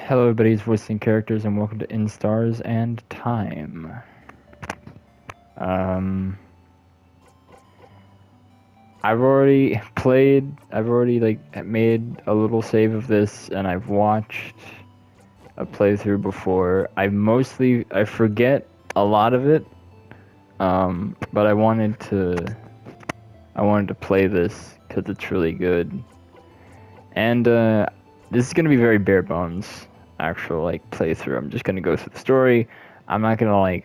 Hello, everybody. It's voicing characters, and welcome to In Stars and Time. Um, I've already played. I've already made a little save of this, and I've watched a playthrough before. I forget a lot of it. But I wanted to play this because it's really good, and this is gonna be very bare bones. Actual playthrough. I'm just gonna go through the story. I'm not gonna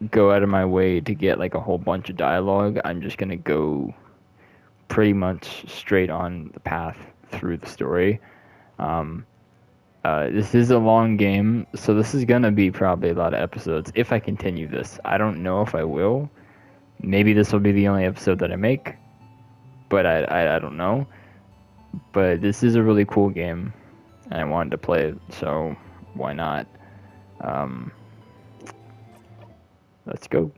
go out of my way to get a whole bunch of dialogue. I'm just gonna go pretty much straight on the path through the story. This is a long game, so this is gonna be probably a lot of episodes if I continue this. I don't know if I will. Maybe this will be the only episode that I make, but I don't know. But this is a really cool game, and I wanted to play it, so why not? Let's go.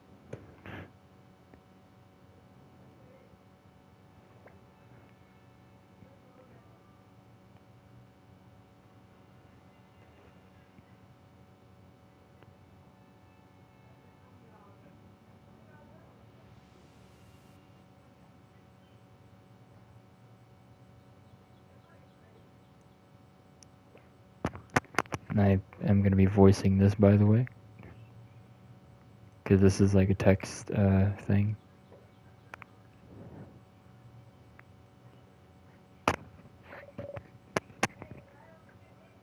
And I am going to be voicing this, by the way, because this is like a text thing.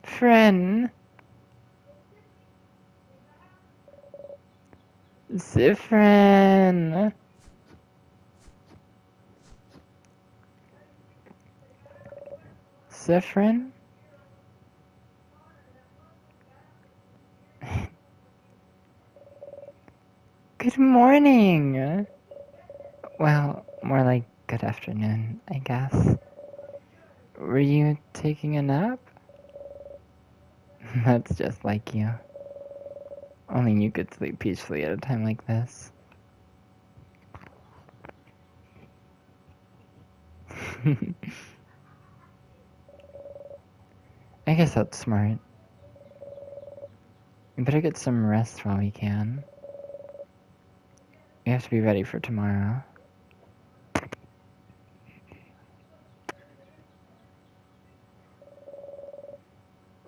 Friend. Zifren. Zifren? Good morning. Well, more like good afternoon, I guess. Were you taking a nap? That's just like you. Only you could sleep peacefully at a time like this. I guess that's smart. We better get some rest while we can. We have to be ready for tomorrow.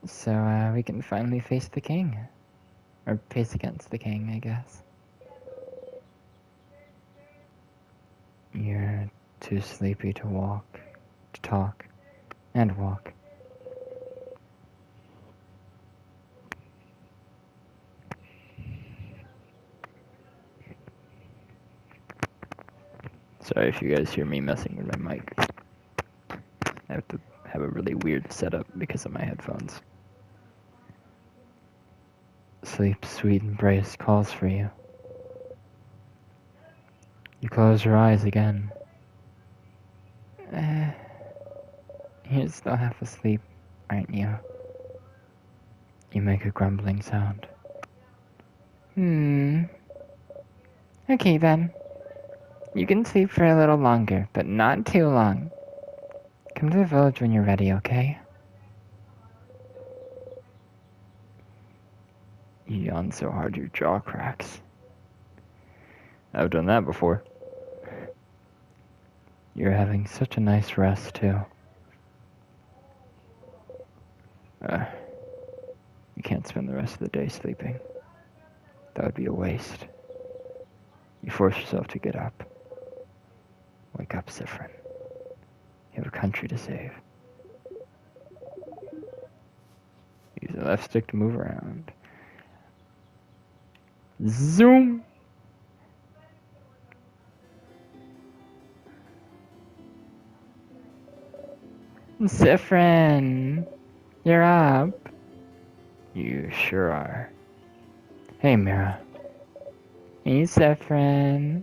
So, we can finally face the king. Or face against the king, I guess. You're too sleepy to walk, to talk, and walk. Sorry if you guys hear me messing with my mic. I have to have a really weird setup because of my headphones. Sleep, sweet embrace calls for you. You close your eyes again. You're still half asleep, aren't you? You make a grumbling sound. Okay then. You can sleep for a little longer, but not too long. Come to the village when you're ready, okay? You yawn so hard your jaw cracks. I've done that before. You're having such a nice rest, too. You can't spend the rest of the day sleeping. That would be a waste. You force yourself to get up. Wake up, Zifren. You have a country to save. Use the left stick to move around. Zoom! Zifren! You're up. You sure are. Hey, Mira. Hey, Zifren.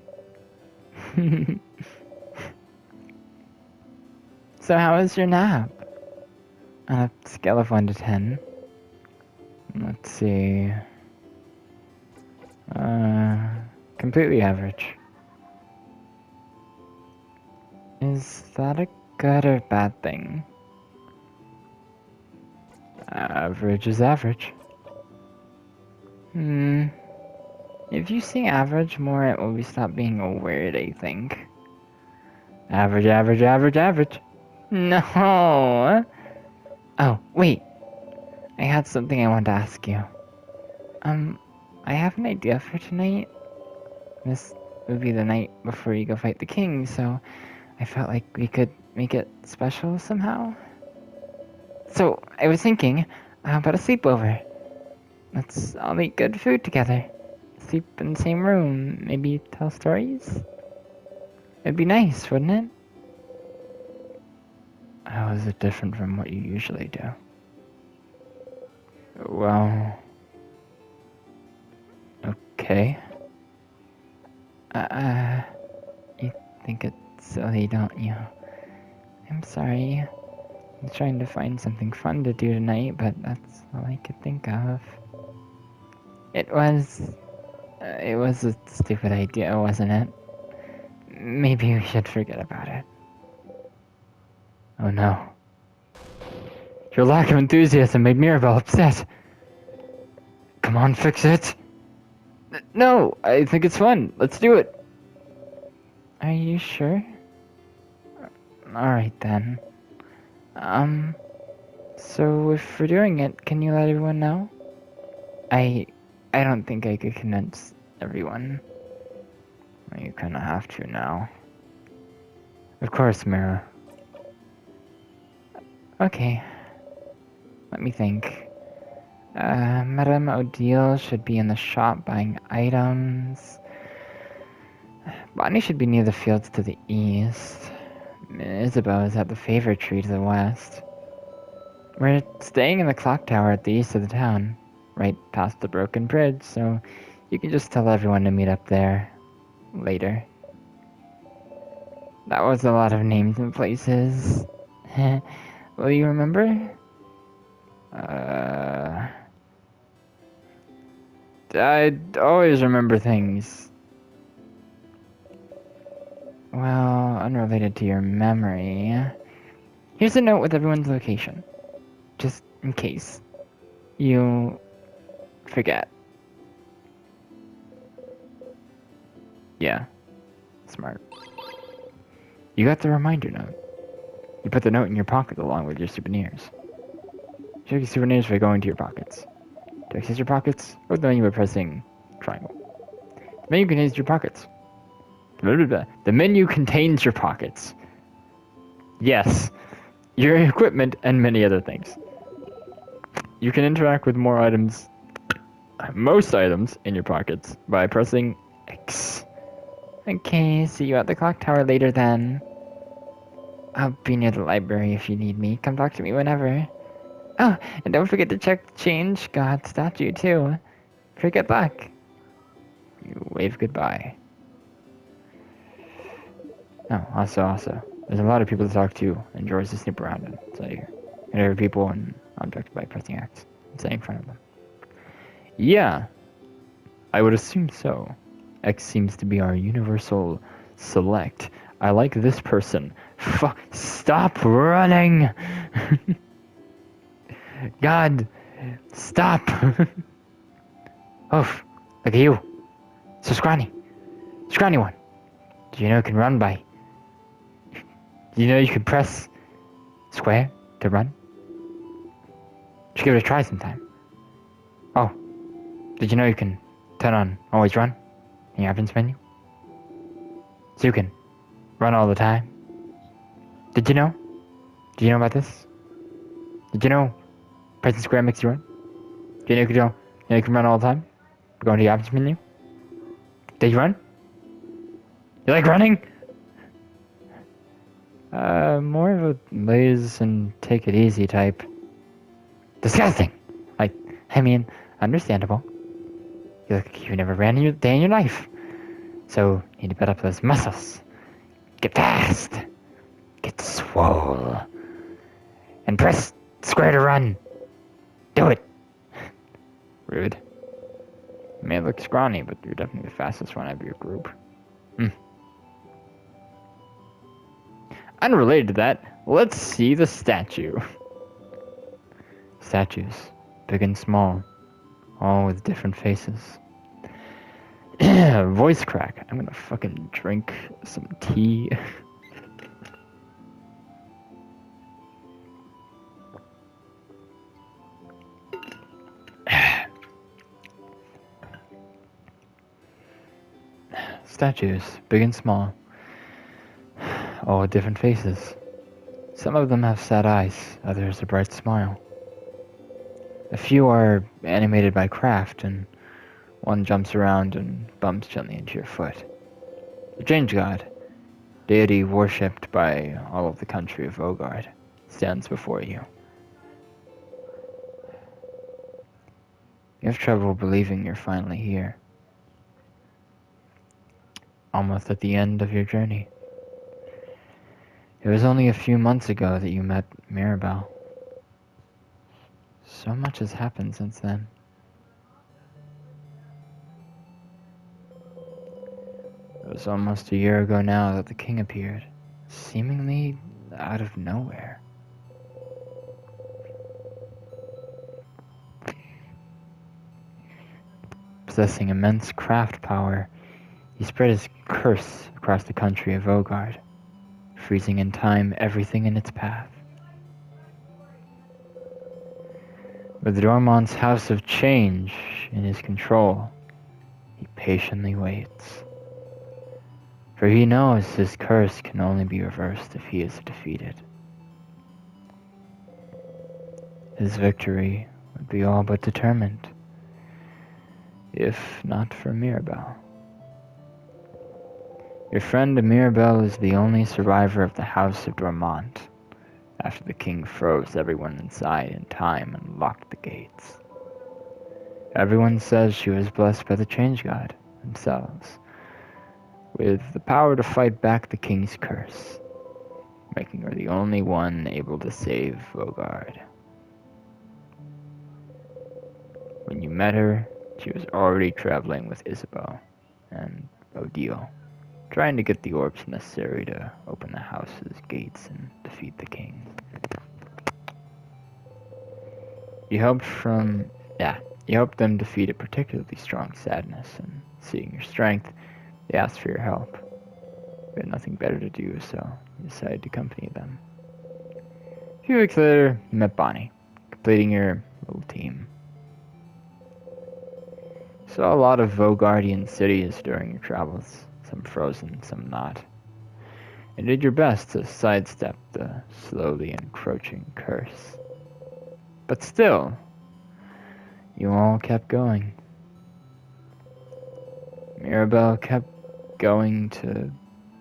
So how was your nap? On a scale of 1 to 10. Let's see. Completely average. Is that a good or bad thing? Average is average. If you say average more, it will stop being a word, I think. Average, average, average, average. No! Oh, wait. I had something I wanted to ask you. I have an idea for tonight. This would be the night before you go fight the king, so I felt like we could make it special somehow. So, I was thinking about a sleepover. Let's all eat good food together. Sleep in the same room, maybe tell stories? It'd be nice, wouldn't it? How is it different from what you usually do? Well... Okay. You think it's silly, don't you? I'm sorry. I'm trying to find something fun to do tonight, but that's all I could think of. It was a stupid idea, wasn't it? Maybe we should forget about it. Oh no. Your lack of enthusiasm made Mirabelle upset. Come on, fix it. No, I think it's fun. Let's do it. Are you sure? Alright then. So if we're doing it, can you let everyone know? I don't think I could convince everyone. Well, you kinda have to now. Of course, Mira. Okay. Let me think. Madame Odile should be in the shop buying items. Bonnie should be near the fields to the east. Isabel is at the favorite tree to the west. We're staying in the clock tower at the east of the town, right past the broken bridge, so you can just tell everyone to meet up there later. That was a lot of names and places. Will you remember? I always remember things. Well, unrelated to your memory. Here's a note with everyone's location. Just in case you forget. Yeah, smart. You got the reminder note. You put the note in your pocket along with your souvenirs. Check your souvenirs by going to your pockets. To access your pockets, or the menu by pressing triangle. The menu contains your pockets. Blah, blah, blah. The menu contains your pockets. Yes, your equipment and many other things. You can interact with more items, most items in your pockets by pressing X. Okay, see you at the clock tower later then. I'll be near the library if you need me. Come talk to me whenever. Oh, and don't forget to check the change god statue too. Forget luck. You wave goodbye. Oh, also, there's a lot of people to talk to, and George to snoop around in. So you interview people and objects by pressing X and stay in front of them. Yeah, I would assume so. X seems to be our universal select. I like this person. Stop running! God, stop! Oof, look at you. So scrawny. Scrawny one. Do you know you can run by? Do you know you can press square to run? Just give it a try sometime. Oh, did you know you can turn on always run in your options menu? So you can run all the time. Did you know? Did you know about this? Did you know pressing square makes you run? Do you know you can run all the time? Go into the options menu. Did you run? You like running? More of a laze and take it easy type. Disgusting! I mean, understandable. You look like you never ran a day in your life. So, you need to build up those muscles. Get fast! Get swole! And press square to run! Do it! Rude. You may look scrawny, but you're definitely the fastest one out of your group. Unrelated to that, let's see the statue. Statues, big and small, all with different faces. Voice crack. I'm gonna fucking drink some tea. Statues, big and small, all with different faces. Some of them have sad eyes, others a bright smile. A few are animated by craft, and one jumps around and bumps gently into your foot. The Change God, deity worshipped by all of the country of Vogard, stands before you. You have trouble believing you're finally here. Almost at the end of your journey. It was only a few months ago that you met Mirabelle. So much has happened since then. It was almost a year ago now that the king appeared, seemingly out of nowhere. Possessing immense craft power, he spread his curse across the country of Vogard, freezing in time everything in its path. With Dormont's House of Change in his control, he patiently waits. For he knows his curse can only be reversed if he is defeated. His victory would be all but determined, if not for Mirabelle. Your friend Mirabelle is the only survivor of the House of Dormont, after the king froze everyone inside in time and locked the gates. Everyone says she was blessed by the Change God themselves, with the power to fight back the king's curse, making her the only one able to save Vogard. When you met her, she was already traveling with Isabeau and Odile, trying to get the orbs necessary to open the house's gates and defeat the king. You helped them defeat a particularly strong sadness, and seeing your strength, they asked for your help. You had nothing better to do, so you decided to accompany them. A few weeks later, you met Bonnie, completing your little team. You saw a lot of Vogardian cities during your travels, some frozen, some not, and did your best to sidestep the slowly encroaching curse. But still, you all kept going. Mirabelle kept going to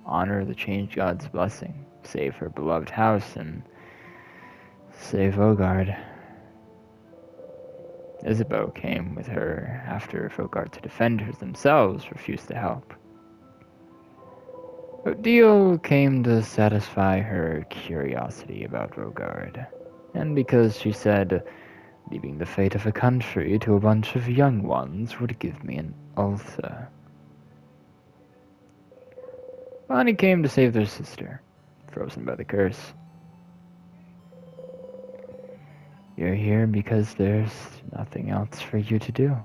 honor the Change God's blessing, save her beloved house, and save Vogard. Isabeau came with her after Vogard to defend her themselves refused to help. Odile came to satisfy her curiosity about Vogard, and because she said, leaving the fate of a country to a bunch of young ones would give me an ulcer. Bonnie came to save their sister, frozen by the curse. You're here because there's nothing else for you to do.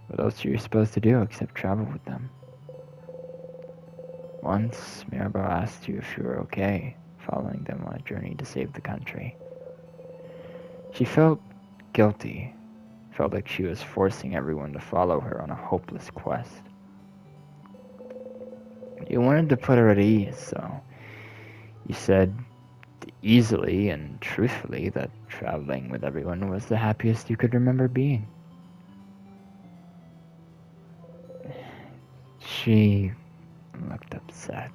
What else are you supposed to do except travel with them? Once, Mirabelle asked you if you were okay, following them on a journey to save the country. She felt guilty, felt like she was forcing everyone to follow her on a hopeless quest. You wanted to put her at ease, so you said easily and truthfully that traveling with everyone was the happiest you could remember being. She looked upset.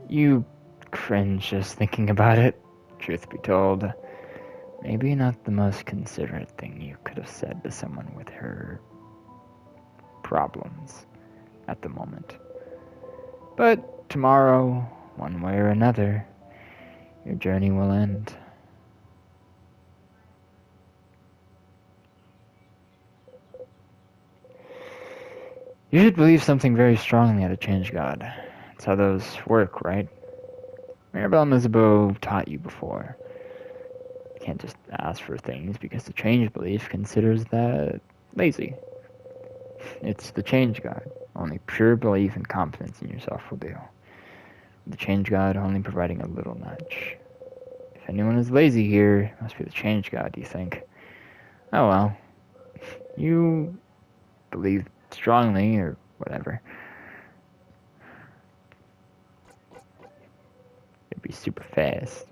You cringe just thinking about it, truth be told. Maybe not the most considerate thing you could have said to someone with her problems at the moment. But tomorrow, one way or another, your journey will end. You should believe something very strongly at a Change God. That's how those work, right? Mirabelle and Isabeau taught you before. You can't just ask for things because the change belief considers that lazy. It's the change god. Only pure belief and confidence in yourself will do. The change god only providing a little nudge. If anyone is lazy here, it must be the change god, you think. Oh well. You believe strongly, or whatever. It'd be super fast.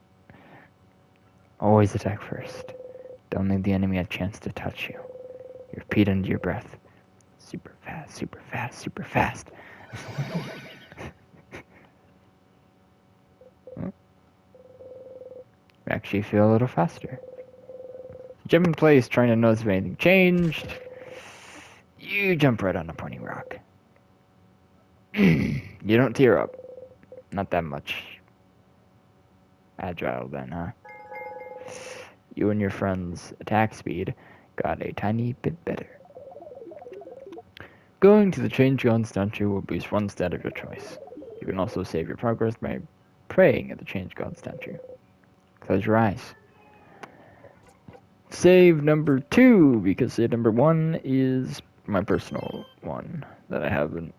Always attack first. Don't leave the enemy a chance to touch you. You repeat under your breath. Super fast, super fast, super fast. Actually feel a little faster. Jump in place, trying to notice if anything changed. You jump right on a pointy rock. You don't tear up. Not that much. Agile then, huh? You and your friend's attack speed got a tiny bit better. Going to the change god statue will boost one stat of your choice. You can also save your progress by praying at the change god statue. Close your eyes. Save number 2, because save number 1 is my personal one that I haven't.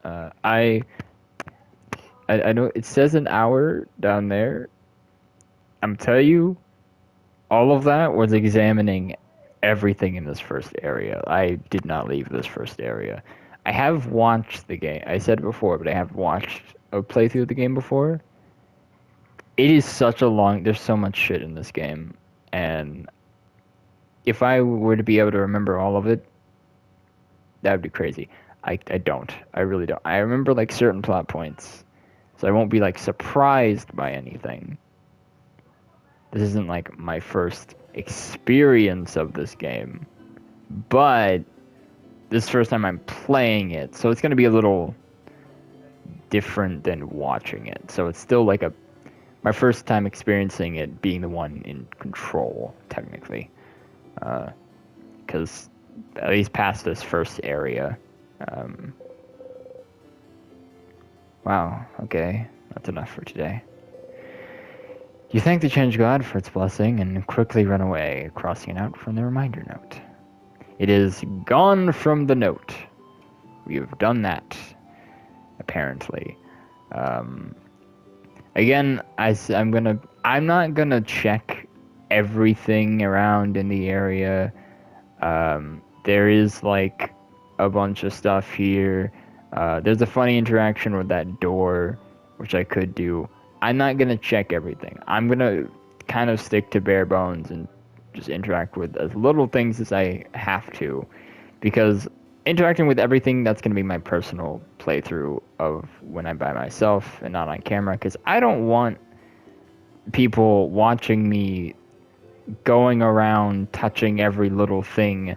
I know it says an hour down there. I'm telling you, all of that was examining everything in this first area. I did not leave this first area. I have watched the game. I said it before, but I have watched a playthrough of the game before. It is such a long... There's so much shit in this game. And if I were to be able to remember all of it, that would be crazy. I don't. I really don't. I remember, like, certain plot points. So I won't be, like, surprised by anything. This isn't, like, my first experience of this game. But this is the first time I'm playing it. So it's going to be a little different than watching it. So it's still, like, my first time experiencing it being the one in control, technically. Because at least past this first area. Wow, okay. That's enough for today. You thank the change god for its blessing and quickly run away, crossing it out from the reminder note. It is gone from the note. We've done that, apparently. Again, I'm not gonna check everything around in the area. There is, like, a bunch of stuff here. There's a funny interaction with that door, which I could do. I'm not gonna check everything. I'm gonna kind of stick to bare bones and just interact with as little things as I have to, because interacting with everything, that's gonna be my personal playthrough of when I'm by myself and not on camera, because I don't want people watching me going around touching every little thing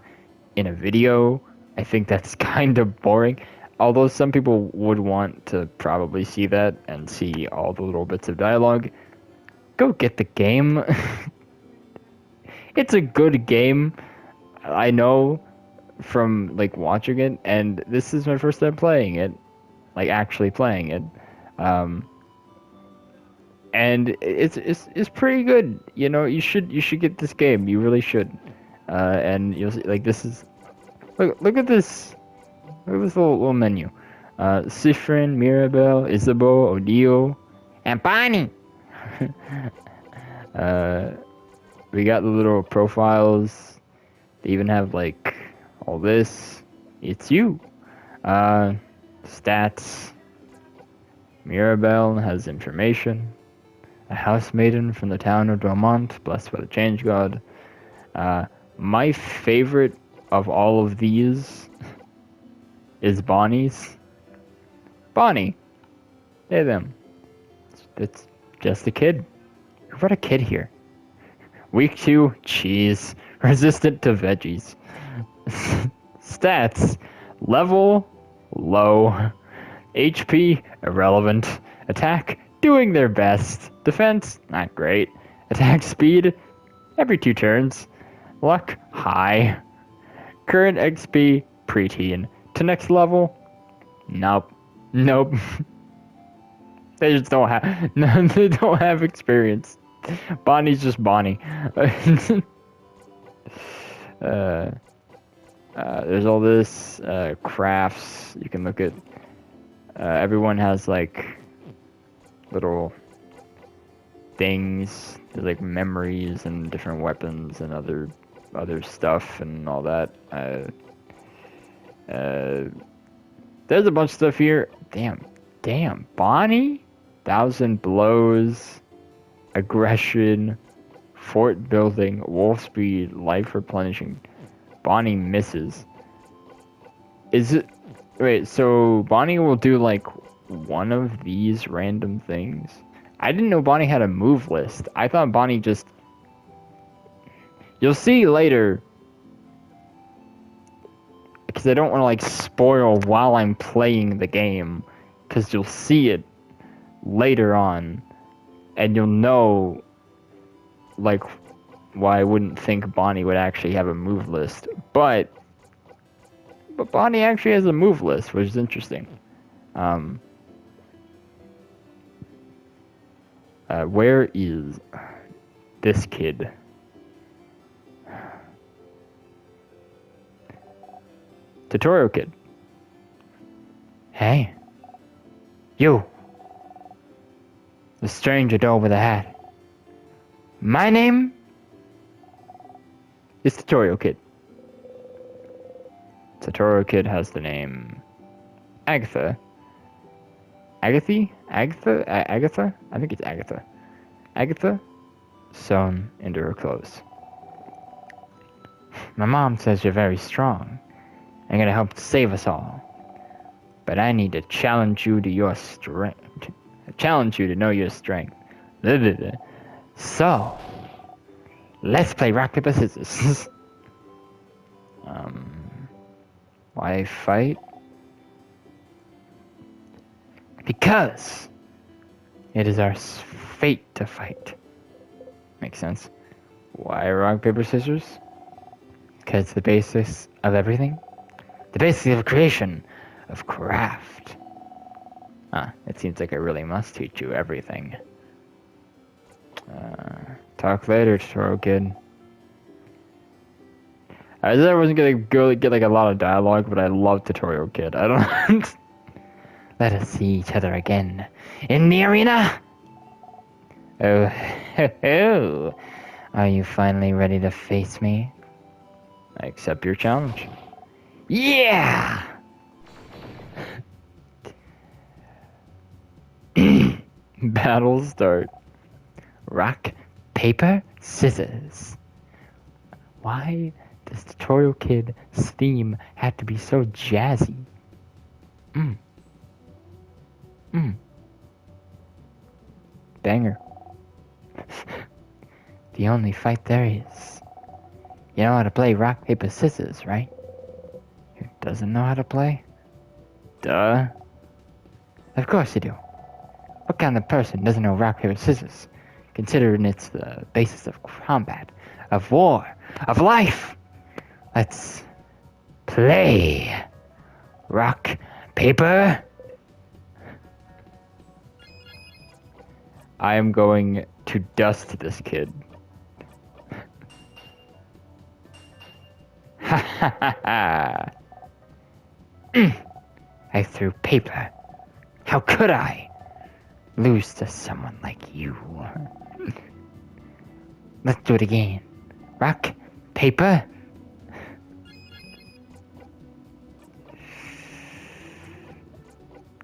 in a video. I think that's kind of boring. Although some people would want to probably see that and see all the little bits of dialogue. Go get the game. It's a good game. I know from, like, watching it, and this is my first time playing it. Like, actually playing it. And it's pretty good. You know, you should get this game. You really should. And you'll see, like, this is... Look at this. Look at this little menu. Siffrin, Mirabelle, Isabeau, Odile, and Bonnie. We got the little profiles. They even have, like, all this. It's you. Stats. Mirabelle has information. A house maiden from the town of Belmont, blessed by the change god. My favorite of all of these is Bonnie's. Bonnie. Hey, them. It's just a kid. You brought a kid here. Week 2, cheese. Resistant to veggies. Stats. Level, low. HP, irrelevant. Attack, doing their best. Defense, not great. Attack speed, every 2 turns. Luck, high. Current XP, preteen. To next level, nope. They just don't have no, they don't have experience. Bonnie's just Bonnie. uh, there's all this crafts you can look at. Everyone has like little things. There's like memories and different weapons and other stuff and all that. There's a bunch of stuff here. Damn, Bonnie? 1,000 blows, aggression, fort building, wolf speed, life replenishing. Bonnie misses. Is it... Wait, so Bonnie will do like one of these random things? I didn't know Bonnie had a move list. I thought Bonnie just... You'll see later. Because I don't want to like spoil while I'm playing the game. Because you'll see it later on. And you'll know like why I wouldn't think Bonnie would actually have a move list. But Bonnie actually has a move list, which is interesting. Where is this kid? Tutorial kid. Hey. You. The stranger doll with a hat. My name is Tutorial Kid. Tutorial Kid has the name Agatha. Agatha? I think it's Agatha. Agatha sewn into her clothes. My mom says you're very strong and gonna help save us all. But I need to challenge you to your strength. Challenge you to know your strength. So, let's play rock, paper, scissors. Why fight? Because it is our fate to fight. Makes sense. Why rock, paper, scissors? Because it's the basis of everything. The basis of creation, of craft. It seems like I really must teach you everything. Talk later, Tutorial Kid. I said I wasn't gonna get like a lot of dialogue, but I love Tutorial Kid. I don't. Let us see each other again in the arena. Oh, ho. Are you finally ready to face me? I accept your challenge. Yeah. Battle start. Rock, paper, scissors. Why does Tutorial Kid's theme have to be so jazzy? Banger. The only fight there is. You know how to play rock, paper, scissors, right? Who doesn't know how to play? Duh. Of course you do. What kind of person doesn't know rock, paper, scissors? Considering it's the basis of combat, of war, of life. Let's play. Rock, paper. I am going to dust this kid. Ha ha ha ha. I threw paper. How could I lose to someone like you? Let's do it again. Rock, paper.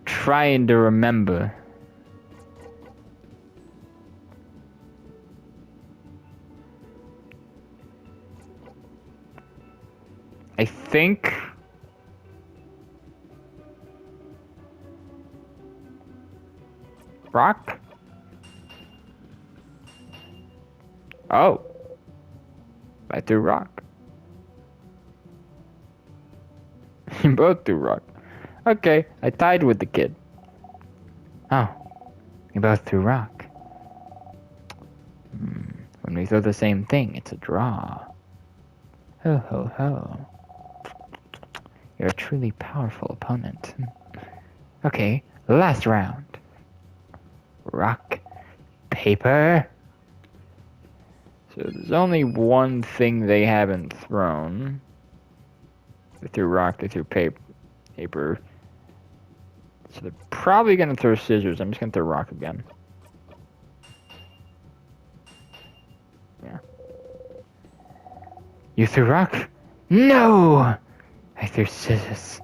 Trying to remember. I think rock? Oh. I threw rock. You both threw rock. Okay, I tied with the kid. Oh. You both threw rock. When we throw the same thing, it's a draw. Ho ho ho. You're a truly powerful opponent. Okay, last round. rock, paper. So there's only one thing they haven't thrown. They threw rock, they threw paper. So they're probably going to throw scissors. I'm just going to throw rock again. Yeah. You threw rock? No! I threw scissors.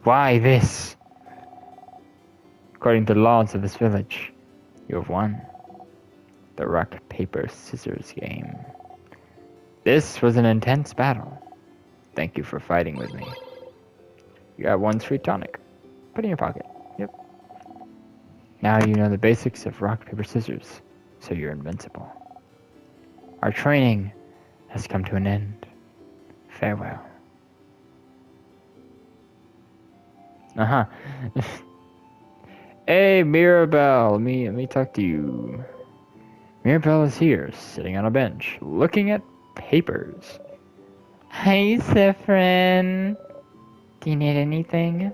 Why this? According to the laws of this village, you have won the rock, paper, scissors game. This was an intense battle. Thank you for fighting with me. You got one sweet tonic. Put in your pocket. Yep. Now you know the basics of rock, paper, scissors, so you're invincible. Our training has come to an end. Farewell. Uh-huh. Hey, Mirabelle, let me talk to you. Mirabelle is here, sitting on a bench, looking at papers. Hey, Siffrin. Do you need anything?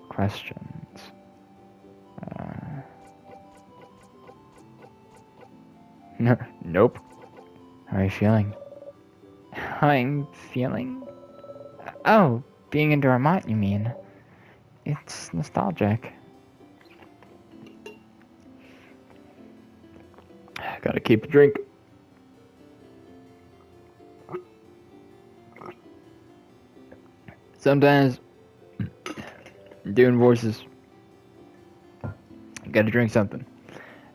Questions. No, nope. How are you feeling? How I'm feeling? Oh, being in Dormont, you mean? It's nostalgic. Gotta keep a drink. Sometimes, doing voices, gotta drink something.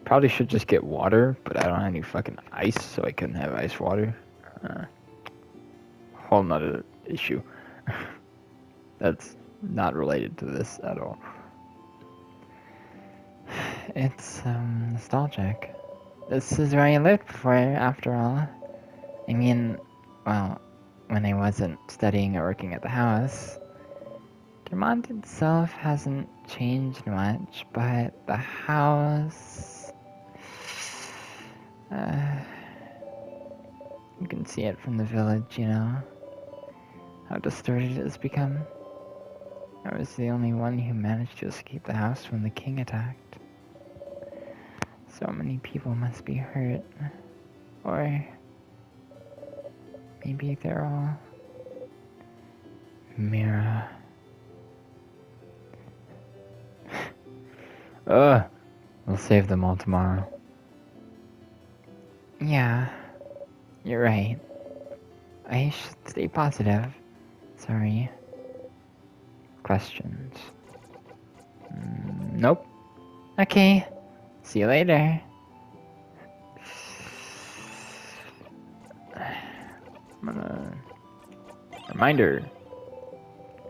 Probably should just get water, but I don't have any fucking ice, so I couldn't have ice water. Whole nother issue. That's not related to this at all. It's nostalgic. This is where I lived before, after all. I mean, well, when I wasn't studying or working at the house. Dormont itself hasn't changed much, but the house... you can see it from the village, you know? How distorted it has become. I was the only one who managed to escape the house when the king attacked. So many people must be hurt. Or... maybe they're all... Mira. We'll save them all tomorrow. Yeah, you're right. I should stay positive. Sorry. Questions? Nope. Okay. See you later. Reminder.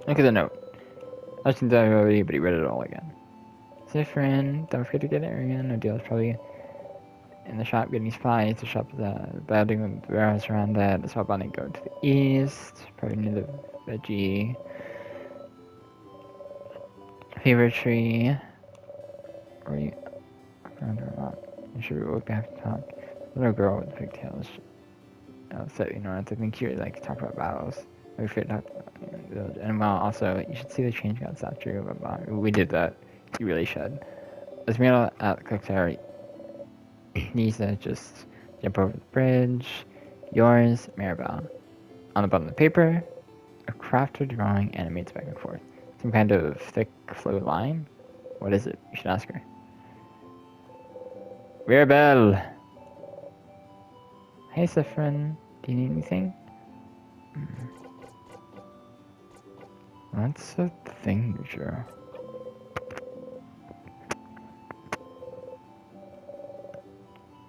Look at the note. I shouldn't tell you already, but he read it all again. Different. Don't forget to get Arian. No deal is probably in the shop getting supplies. The shop is a building with the warehouse around that. The swap on go to the east. Probably near the veggie. Fever tree. Or you. Around or not. I'm sure we would have to talk. Little girl with pigtails. So, you know, I think you like to talk about battles. We figured out. And well, also, you should see the change got statue. We did that. You really should. Esmeralda at the cook's area needs to just jump over the bridge. Yours, Maribel. On the bottom of the paper, a crafted drawing animates back and forth. Some kind of thick flow line. What is it? You should ask her. Maribel! Hey, Siffrin. Do you need anything? What's a thing you drew?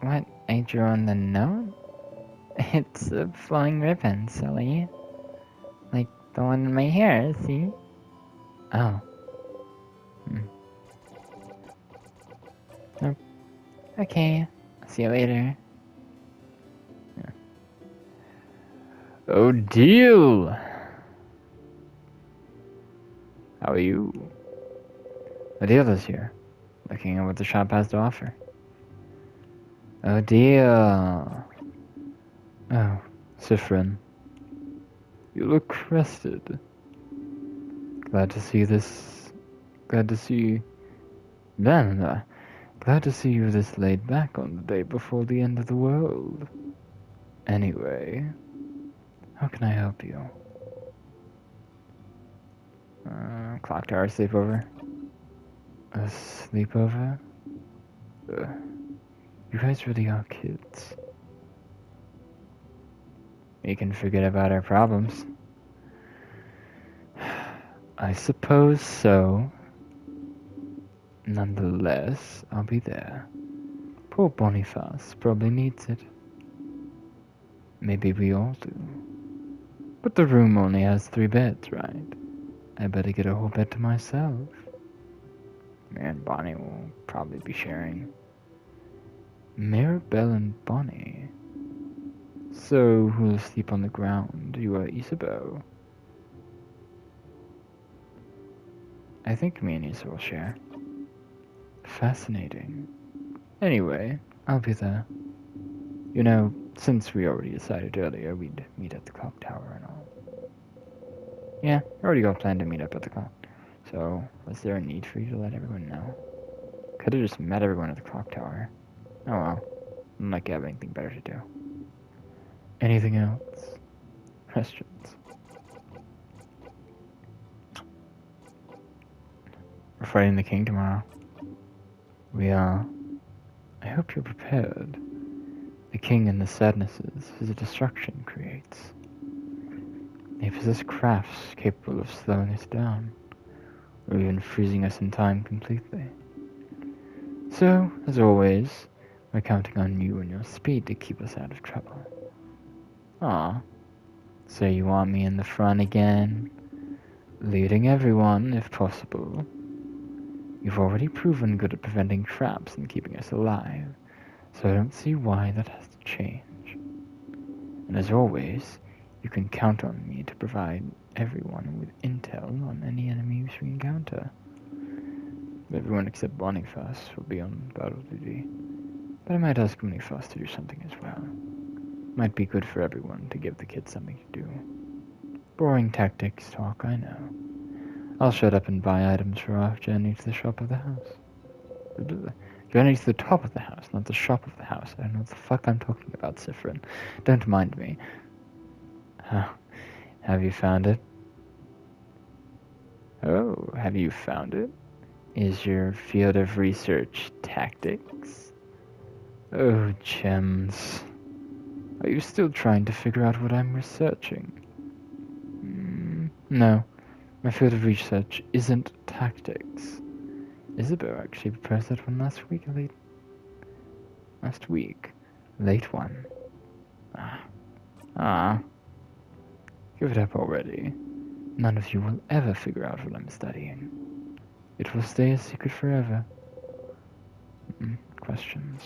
What I drew on the note? It's a flowing ribbon, silly. Like the one in my hair, see? Oh. Nope. Okay. See you later. Yeah. Oh, deal! How are you? Adela's here, looking at what the shop has to offer. Oh dear. Oh, Siffrin. You look rested. Glad to see this. Glad to see Ben. Glad to see you this laid back on the day before the end of the world. Anyway, how can I help you? Clock tower sleepover? A sleepover? You guys really are kids. We can forget about our problems. I suppose so. Nonetheless, I'll be there. Poor Boniface probably needs it. Maybe we all do. But the room only has 3 beds, right? I better get a whole bed to myself. Me and Bonnie will probably be sharing. Mirabelle and Bonnie? So, who'll sleep on the ground? You or Isabeau? I think me and Isa will share. Fascinating. Anyway, I'll be there. You know, since we already decided earlier we'd meet at the clock tower and all. Yeah, already got planned to meet up at the clock. So, was there a need for you to let everyone know? Could've just met everyone at the clock tower. Oh well. I'm like I have anything better to do. Anything else? Questions? We're fighting the king tomorrow. We are. I hope you're prepared. The king and the sadnesses his destruction creates. They possess crafts capable of slowing us down, or even freezing us in time completely. So, as always, we're counting on you and your speed to keep us out of trouble. Ah, so you want me in the front again? Leading everyone, if possible. You've already proven good at preventing traps and keeping us alive, so I don't see why that has to change. And as always, you can count on me to provide everyone with intel on any enemies we encounter. Everyone except Boniface will be on battle duty, but I might ask Boniface to do something as well. Might be good for everyone to give the kids something to do. Boring tactics talk, I know. I'll shut up and buy items for our journey to the shop of the house. Journey to the top of the house, not the shop of the house. I don't know what the fuck I'm talking about, Siffrin. Don't mind me. Have you found it? Oh, have you found it? Is your field of research tactics? Oh, gems. Are you still trying to figure out what I'm researching? No. My field of research isn't tactics. Isabeau actually proposed that one last week. Late one. Give it up already. None of you will ever figure out what I'm studying. It will stay a secret forever. Questions?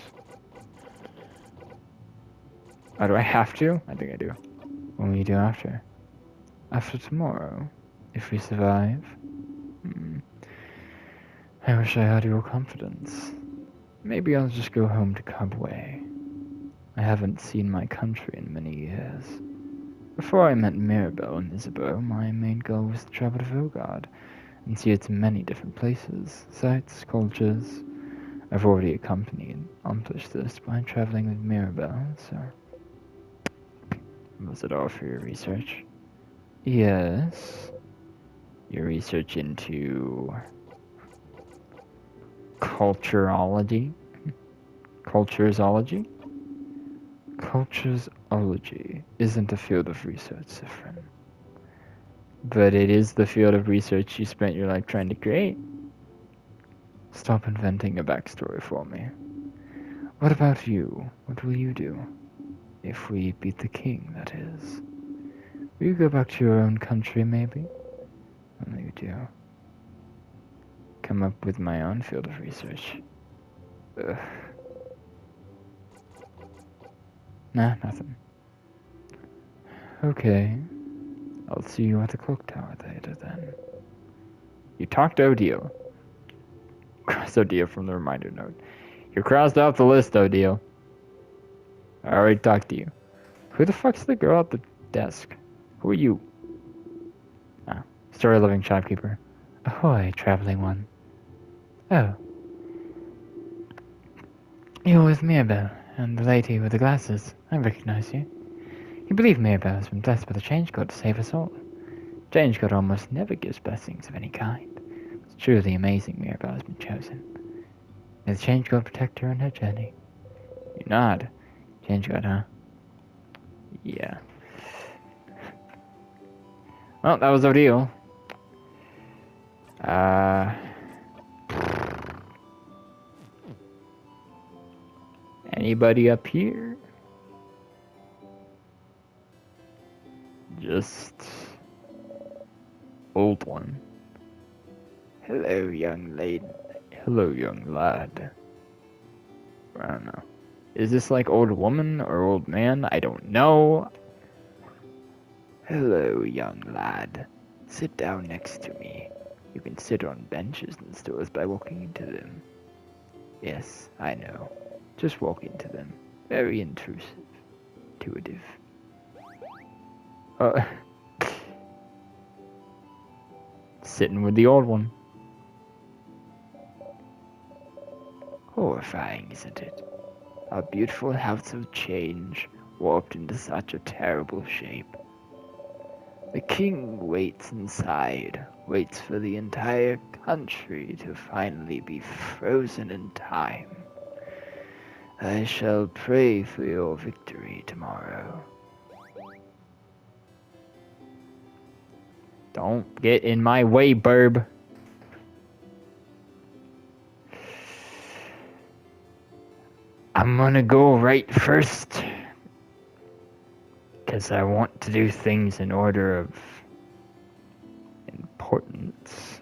Oh, do I have to? I think I do. What will you do after? After tomorrow? If we survive? I wish I had your confidence. Maybe I'll just go home to Kabwe. I haven't seen my country in many years. Before I met Mirabelle and Isabeau, my main goal was to travel to Vogard and see its many different places, sites, cultures. I've already accomplished this by traveling with Mirabelle, so... Was it all for your research? Yes. Your research into... Cultureology? Culturesology? Culturesology isn't a field of research, Siffrin. But it is the field of research you spent your life trying to create. Stop inventing a backstory for me. What about you? What will you do? If we beat the king, that is. Will you go back to your own country, maybe? What will you do? Come up with my own field of research. Ugh. Nah, nothing. Okay. I'll see you at the clock tower later then. You talked to Odile. Cross Odile from the reminder note. You're crossed off the list, Odile. I already talked to you. Who the fuck's the girl at the desk? Who are you? Ah, story-loving shopkeeper. Ahoy, traveling one. Oh. You're with Mirabelle, and the lady with the glasses. I recognize you. You believe Mirabelle has been blessed by the Change God to save us all. Change God almost never gives blessings of any kind. It's truly amazing Mirabelle has been chosen. May the Change God protect her in her journey. You nod. Change God, huh? Yeah. Well, that was Odile. Anybody up here? Just old one. Hello, young lady. Hello, young lad. I don't know. Is this like old woman or old man? I don't know. Hello, young lad. Sit down next to me. You can sit on benches in stores by walking into them. Yes, I know. Just walk into them. Very intrusive. Intuitive. Sitting with the old one. Horrifying, isn't it? Our beautiful house of change, warped into such a terrible shape. The king waits inside, waits for the entire country to finally be frozen in time. I shall pray for your victory tomorrow. Don't get in my way, burb. I'm gonna go right first. Because I want to do things in order of importance.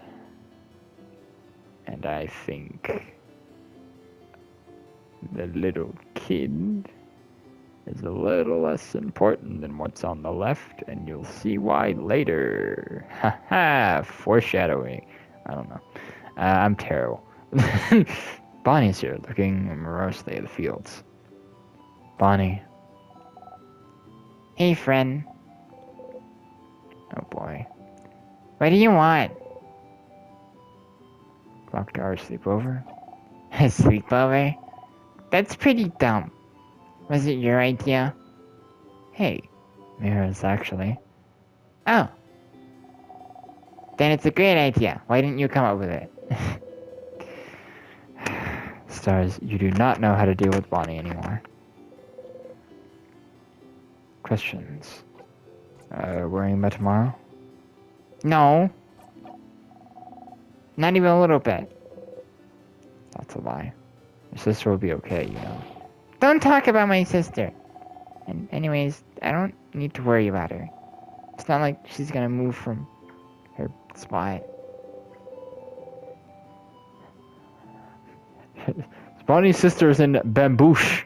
And I think the little kid is a little less important than what's on the left, and you'll see why later. Haha, foreshadowing. I don't know. I'm terrible. Bonnie's here, looking morosely at the fields. Bonnie. Hey, friend. Oh boy. What do you want? Clock tower sleepover? A sleepover? That's pretty dumb. Was it your idea? Hey, Mira's actually. Oh. Then it's a great idea. Why didn't you come up with it? Stars, you do not know how to deal with Bonnie anymore. Questions. Worrying about tomorrow? No. Not even a little bit. That's a lie. Your sister will be okay, you know. Don't talk about my sister. And anyways, I don't need to worry about her. It's not like she's gonna move from her spot. Bonnie's sister is in Bambouche.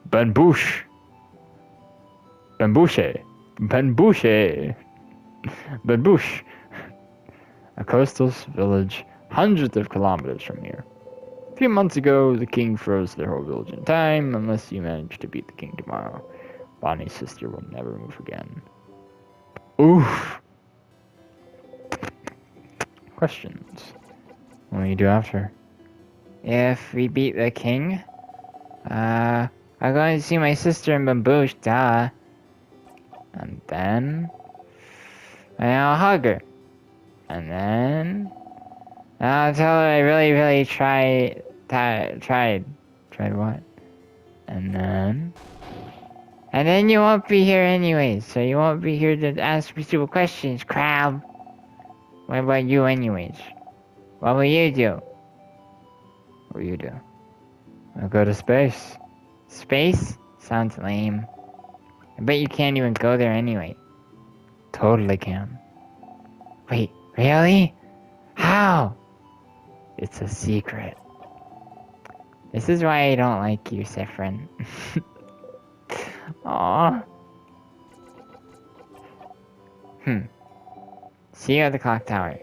Bambouche. Bambouche. Bambouche. Bambouche. A coastal village hundreds of kilometers from here. A few months ago, the king froze their whole village in time. Unless you manage to beat the king tomorrow, Bonnie's sister will never move again. Oof. Questions. What do you do after? If we beat the king, I'm going to see my sister in Bambouche, duh. And then I'll hug her. And then I'll tell her I really tried what? And then you won't be here anyways, so you won't be here to ask me stupid questions, crab. What about you anyways? What will you do? What will you do? I'll go to space. Space? Sounds lame. I bet you can't even go there anyway. Totally can. Wait, really? How? It's a secret. This is why I don't like you, Saffron. Aww. See you at the clock tower.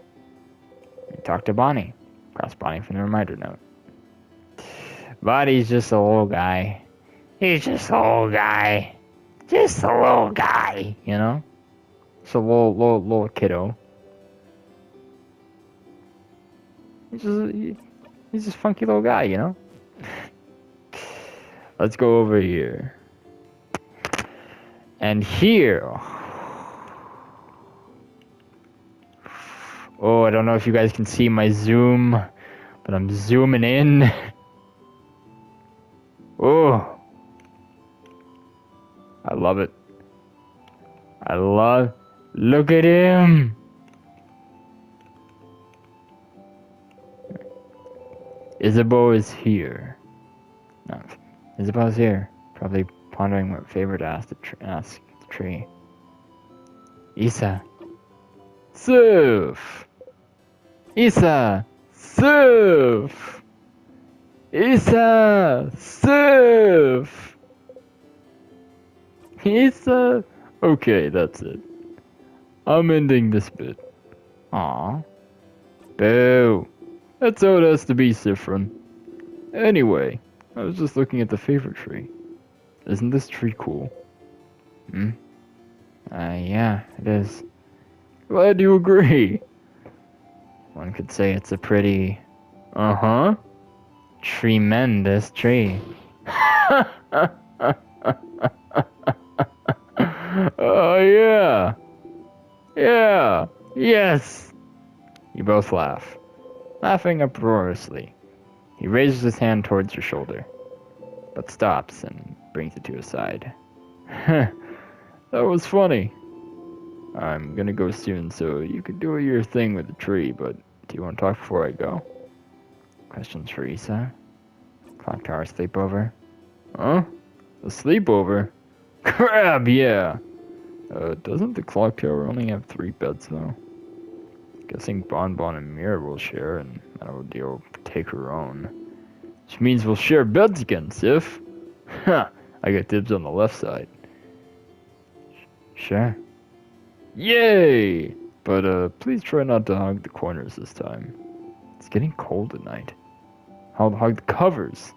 Talk to Bonnie. Cross Bonnie from the reminder note. Bonnie's just a little guy. He's just a little guy. Just a little guy, you know? Just a little kiddo. He's just a funky little guy, you know? Let's go over here. And here. Oh, I don't know if you guys can see my zoom, but I'm zooming in. Oh. I love it. Look at him. Isabeau is here. No, Isabeau's here. Probably pondering what favor to ask the tree. Isa. Sif. Isa. Sif. Isa. Sif. Isa. Okay, that's it. I'm ending this bit. Aw. Boo. That's how it has to be, Siffrin. Anyway, I was just looking at the favorite tree. Isn't this tree cool? Hmm? Yeah, it is. Glad you agree. One could say it's a pretty... Uh-huh. Tremendous tree. Oh, yeah. Yeah. Yes. You both laugh. Laughing uproariously. He raises his hand towards your shoulder, but stops and brings it to his side. That was funny. I'm gonna go soon, so you can do your thing with the tree, but do you want to talk before I go? Questions for Isa? Clock tower sleepover? Huh? A sleepover? Crap, yeah! Doesn't the clock tower only have 3 beds, though? Guessing Bonbon and Mira will share, and Melody will take her own. Which means we'll share beds again, Sif. Ha! I got dibs on the left side. Sure. Yay! But, please try not to hug the corners this time. It's getting cold at night. I'll hug the covers.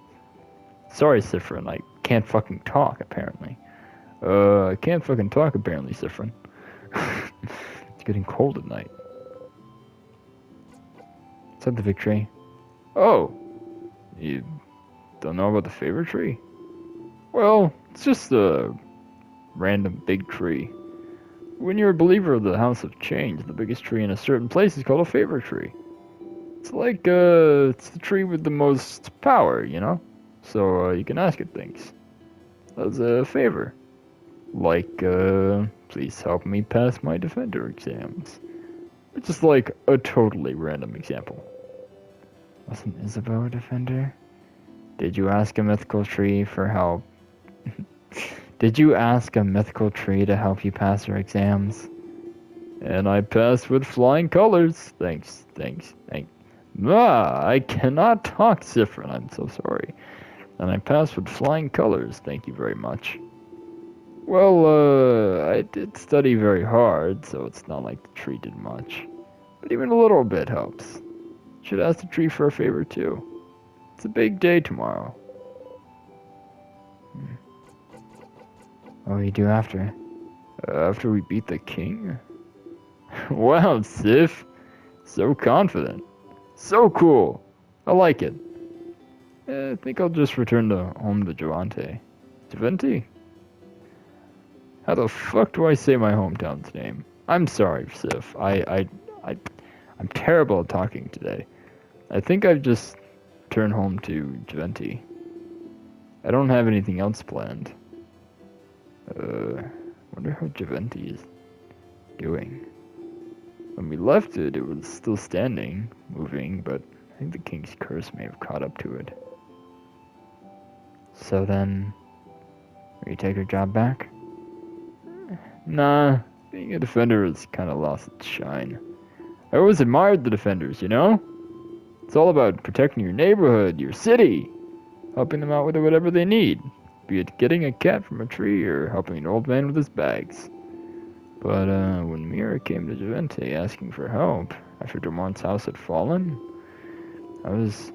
Sorry, Siffrin, I can't fucking talk, apparently. I can't fucking talk, apparently, Siffrin. It's getting cold at night. Said the big tree. Oh! You don't know about the favorite tree? Well, it's just a random big tree. When you're a believer of the House of Change, the biggest tree in a certain place is called a favorite tree. It's like, it's the tree with the most power, you know? So, you can ask it things. As a favor. Like, please help me pass my Defender exams. It's just like a totally random example. Wasn't Isabeau a Defender? Did you ask a mythical tree for help? Did you ask a mythical tree to help you pass your exams? And I passed with flying colors. Thanks. I cannot talk, Siffrin. I'm so sorry. And I passed with flying colors. Thank you very much. Well, I did study very hard, so it's not like the tree did much. But even a little bit helps. Should ask the tree for a favor, too. It's a big day tomorrow. What will you do after? After we beat the king? Wow, Sif. So confident. So cool. I like it. I think I'll just return home to Javante. Javante? How the fuck do I say my hometown's name? I'm sorry, Sif. I'm terrible at talking today. I think I've just returned home to Javante. I don't have anything else planned. Wonder how Javante is doing. When we left it, it was still standing, moving, but I think the king's curse may have caught up to it. So then, will you take your job back? Nah, being a defender has kind of lost its shine. I always admired the defenders, you know? It's all about protecting your neighborhood, your city, helping them out with whatever they need, be it getting a cat from a tree or helping an old man with his bags. But when Mira came to Javante asking for help after Dermont's house had fallen, I was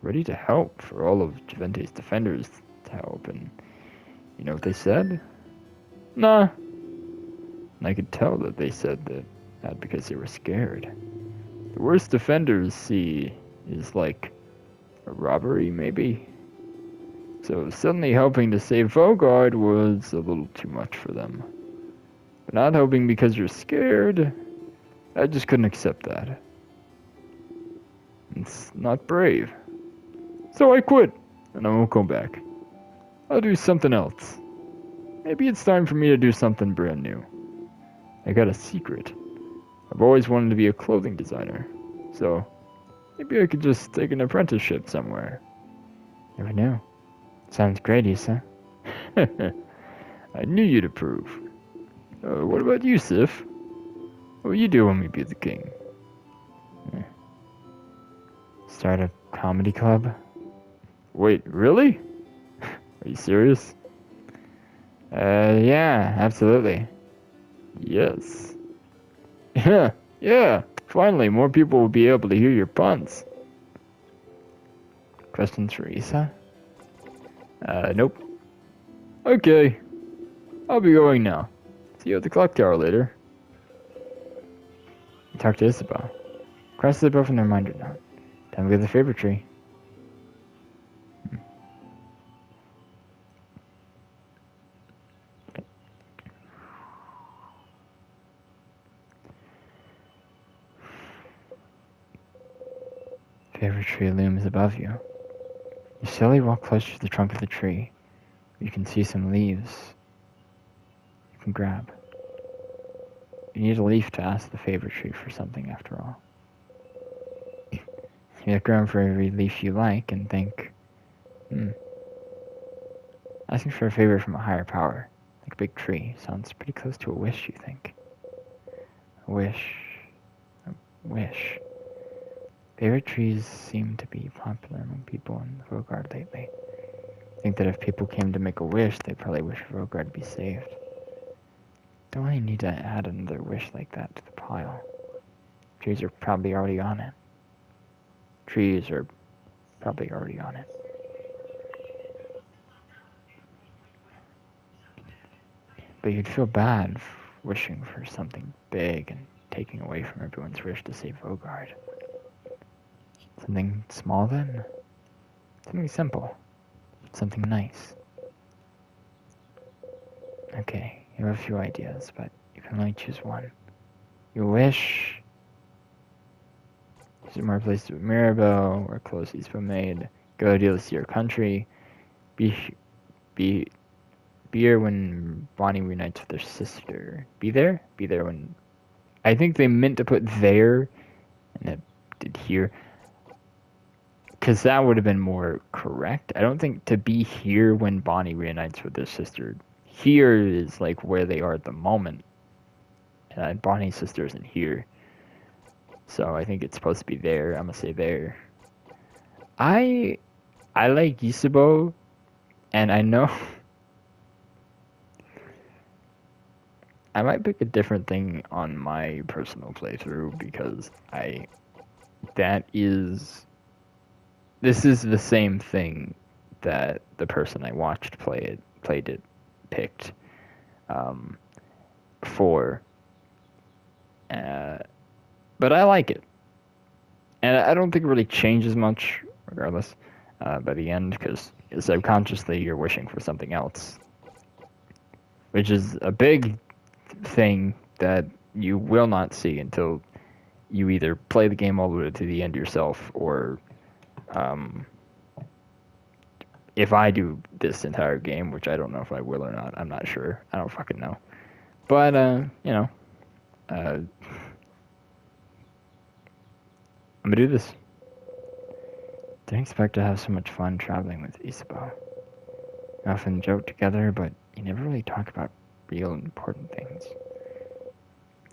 ready to help for all of Javante's defenders to help, and you know what they said? Nah. And I could tell that they said that because they were scared. The worst defenders see is like a robbery, maybe. So suddenly helping to save Vogard was a little too much for them. But not helping because you're scared, I just couldn't accept that. It's not brave. So I quit, and I won't go back. I'll do something else. Maybe it's time for me to do something brand new. I got a secret. I've always wanted to be a clothing designer, so maybe I could just take an apprenticeship somewhere. Never knew. Sounds great, Issa. I knew you'd approve. What about you, Sif? What will you do when we beat the king? Start a comedy club? Wait, really? Are you serious? Yeah, absolutely. Yes. Yeah. Finally, more people will be able to hear your puns. Questions for Issa? Nope. Okay. I'll be going now. See you at the clock tower later. Talk to Isabel. Cross the above in the reminder note. Time to get the favorite tree. Favorite tree looms above you. You slowly walk closer to the trunk of the tree. You can see some leaves you can grab. You need a leaf to ask the favorite tree for something after all. You look around for every leaf you like and think, asking for a favor from a higher power, like a big tree, sounds pretty close to a wish, you think. A wish. A wish. Favorite trees seem to be popular among people in Rogard lately. I think that if people came to make a wish, they'd probably wish Rogard to be saved. Don't really need to add another wish like that to the pile. Trees are probably already on it. Trees are probably already on it. But you'd feel bad wishing for something big and taking away from everyone's wish to save Rogard. Something small then? Something simple. Something nice. Okay, you have a few ideas, but you can only choose one. You wish... Visit more places with Mirabelle, where clothes he's been made. Go to see your country. Be here when Bonnie reunites with her sister. Be there? Be there when... I think they meant to put there, and it did here. Because that would have been more correct. I don't think to be here when Bonnie reunites with her sister. Here is like where they are at the moment. And Bonnie's sister isn't here. So I think it's supposed to be there. I'm gonna say there. I like Isabeau, and I know I might pick a different thing on my personal playthrough because this is the same thing that the person I watched played it picked for. But I like it. And I don't think it really changes much, regardless, by the end, because subconsciously you're wishing for something else. Which is a big thing that you will not see until you either play the game all the way to the end yourself, or if I do this entire game, which I don't know if I will or not, I'm not sure. I don't fucking know. But, I'm gonna do this. Didn't expect to have so much fun traveling with Isabeau. We often joke together, but you never really talk about real important things.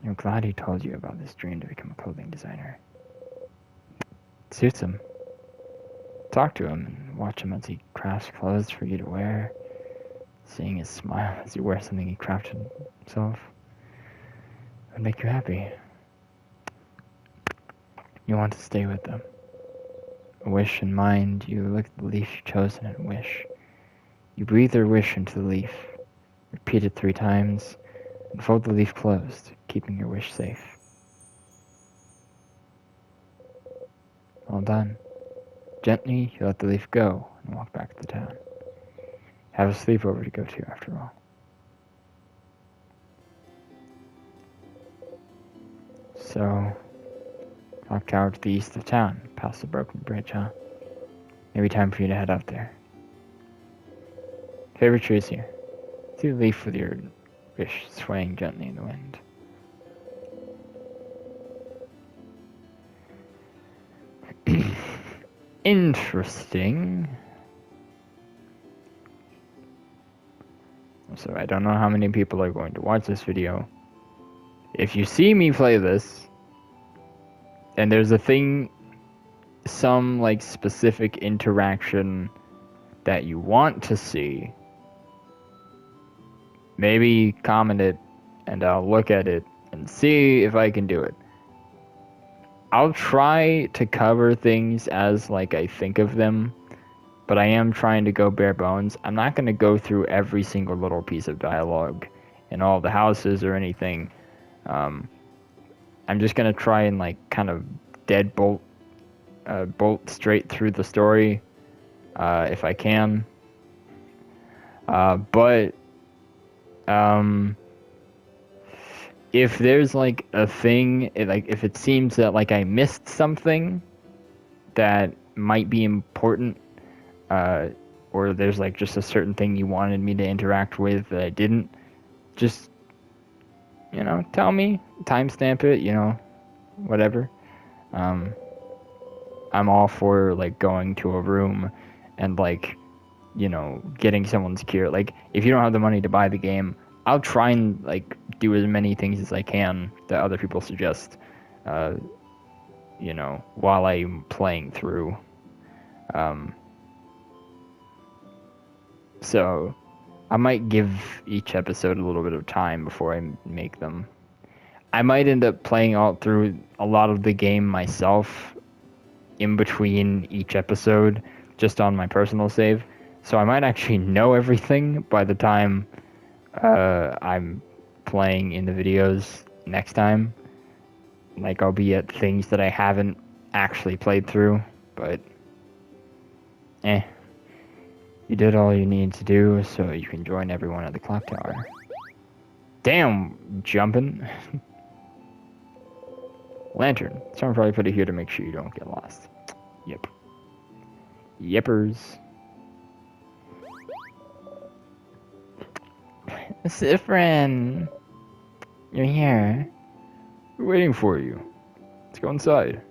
I'm glad he told you about this dream to become a clothing designer. It suits him. Talk to him and watch him as he crafts clothes for you to wear. Seeing his smile as you wear something he crafted himself would make you happy. You want to stay with them. A wish in mind, you look at the leaf you've chosen and wish. You breathe your wish into the leaf, repeat it 3 times, and fold the leaf closed, keeping your wish safe. All done. Gently, you let the leaf go and walk back to the town. have a sleepover to go to after all. So, clock tower to the east of town, past the broken bridge, huh? Maybe time for you to head out there. Favorite trees here. See the leaf with your wrist swaying gently in the wind. Interesting. So I don't know how many people are going to watch this video. If you see me play this, and there's a thing, some like specific interaction that you want to see, maybe comment it and I'll look at it and see if I can do it. I'll try to cover things as like I think of them, but I am trying to go bare bones. I'm not going to go through every single little piece of dialogue in all the houses or anything. I'm just going to try and like kind of bolt straight through the story if I can. But if there's like a thing, like if it seems that like I missed something that might be important, or there's like just a certain thing you wanted me to interact with that I didn't, just, you know, tell me, timestamp it, you know, whatever. I'm all for like going to a room and like, you know, getting someone's cure. Like if you don't have the money to buy the game, I'll try and like do as many things as I can that other people suggest, you know, while I'm playing through. So I might give each episode a little bit of time before I make them. I might end up playing all through a lot of the game myself in between each episode, just on my personal save. So I might actually know everything by the time I'm playing in the videos next time. Like I'll be at things that I haven't actually played through, but you did all you need to do, so you can join everyone at the clock tower. Damn, jumping. Lantern. Someone probably put it here to make sure you don't get lost. Yep. Yippers. Siffrin! You're here. We're waiting for you. Let's go inside.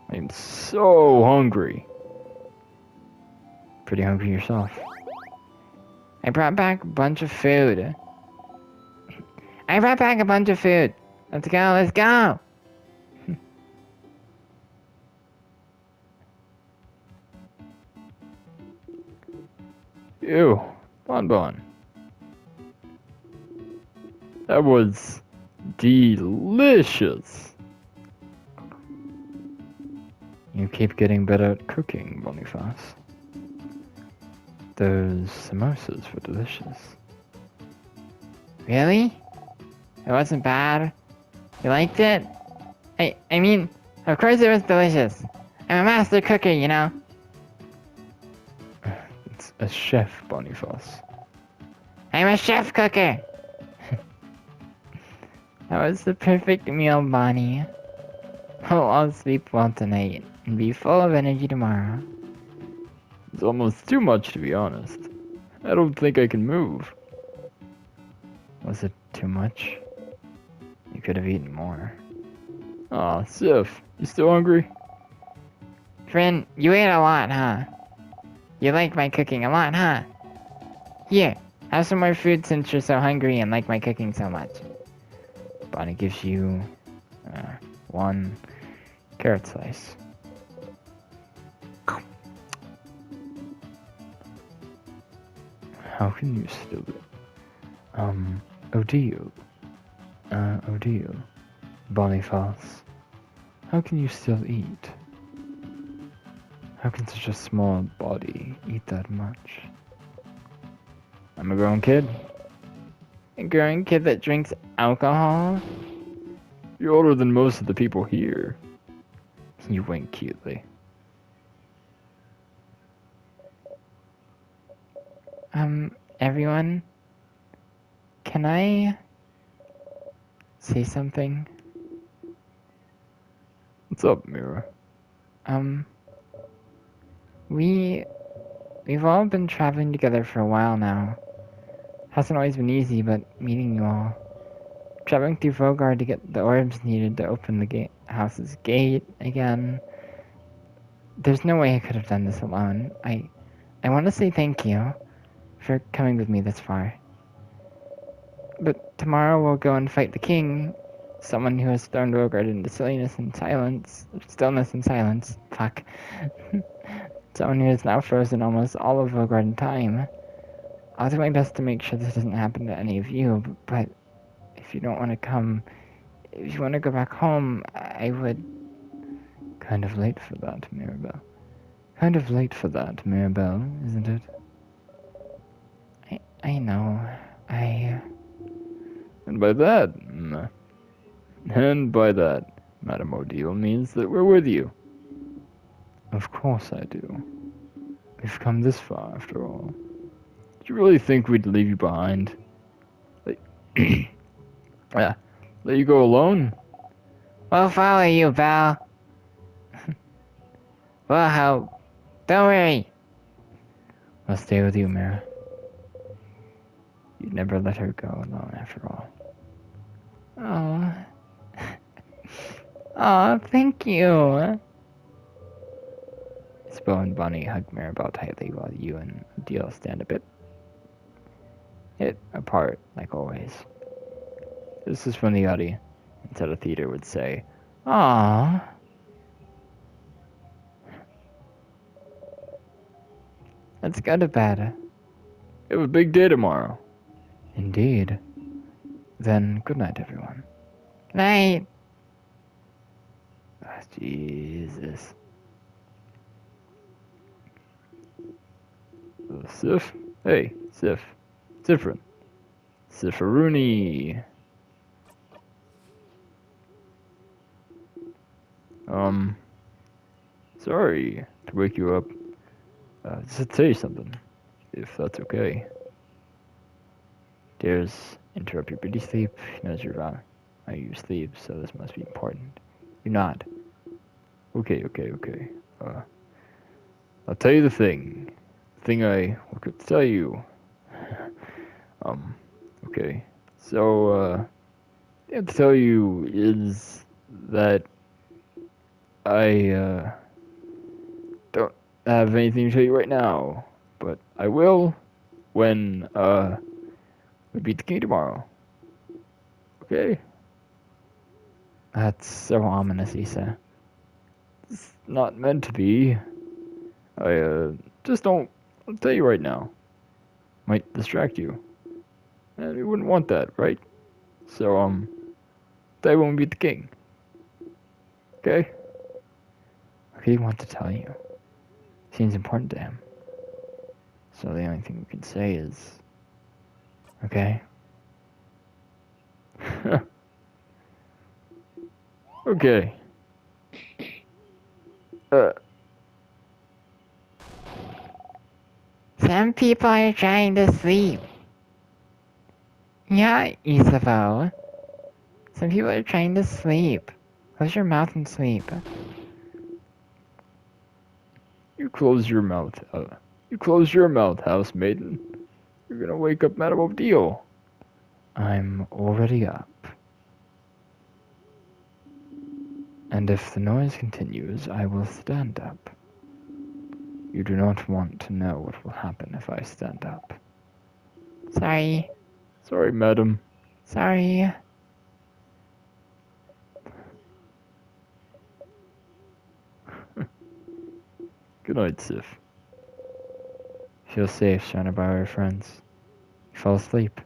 I'm so hungry. Pretty hungry yourself. I brought back a bunch of food. Let's go. Ew, Bonbon. That was delicious. You keep getting better at cooking, Boniface. Those samosas were delicious. Really? It wasn't bad? You liked it? I mean, of course it was delicious. I'm a master cooker, you know. It's a chef, Boniface. I'm a chef cooker. That was the perfect meal, Bonnie. Oh, I'll sleep well tonight and be full of energy tomorrow. It's almost too much, to be honest. I don't think I can move. Was it too much? You could have eaten more. Aw, Sif, you still hungry? Friend, you ate a lot, huh? You like my cooking a lot, huh? Here, have some more food since you're so hungry and like my cooking so much. Bonnie gives you one carrot slice. How can you still Odile, Boniface, how can you still eat? How can such a small body eat that much? I'm a grown kid. A grown kid that drinks alcohol? You're older than most of the people here. You wink cutely. Everyone, can I say something? What's up, Mira? We've all been traveling together for a while now. Hasn't always been easy, but meeting you all. Traveling through Vogard to get the orbs needed to open the house's gate again. There's no way I could have done this alone. I want to say thank you for coming with me this far. But tomorrow we'll go and fight the king, someone who has thrown Vogard into stillness and silence. Fuck. Someone who has now frozen almost all of Vogard in time. I'll do my best to make sure this doesn't happen to any of you, but if you don't want to come, if you want to go back home, I would... Kind of late for that, Mirabelle. Kind of late for that, Mirabelle, isn't it? I know. And by that, Madame Odile means that we're with you. Of course I do. We've come this far, after all. Do you really think we'd leave you behind? Let you go alone? We'll follow you, Val. We'll help. Don't worry. I'll stay with you, Mira. You'd never let her go alone, after all. Oh. Oh, thank you. Isabelle and Bonnie hug Mirabelle tightly while you and Odile stand a bit apart, like always. This is when the audience at a theater would say, "Aww." Let's go to bed. We have a big day tomorrow. Indeed. Then, good night, everyone. Night. Oh, Jesus. Sif? Hey, Sif. Different. Siffaroonie. Sorry to wake you up. Just to tell you something, if that's okay. Dares interrupt your beauty sleep. He knows you're wrong. You sleep, so this must be important. You're not. Okay. I'll tell you the thing. The thing I could tell you. Okay. So, I have to tell you is that I, don't have anything to tell you right now, but I will when, we beat the king tomorrow. Okay? That's so ominous, Issa. It's not meant to be. Just don't... I'll tell you right now. Might distract you. And we wouldn't want that, right? So, they won't beat the king. Okay? What do you want to tell you? Seems important to him. So the only thing we can say is... Okay? Okay. Some people are trying to sleep. Yeah, Isabelle. Some people are trying to sleep. Close your mouth and sleep. You close your mouth. You close your mouth, house maiden. You're gonna wake up Madame Odile. I'm already up. And if the noise continues, I will stand up. You do not want to know what will happen if I stand up. Sorry. Sorry, madam. Sorry. Good night, Sif. Feel safe surrounded by our friends. You fall asleep.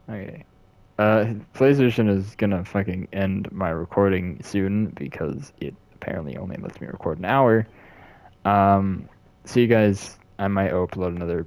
Okay. PlayStation is gonna fucking end my recording soon because it apparently only lets me record an hour. See you guys. I might upload another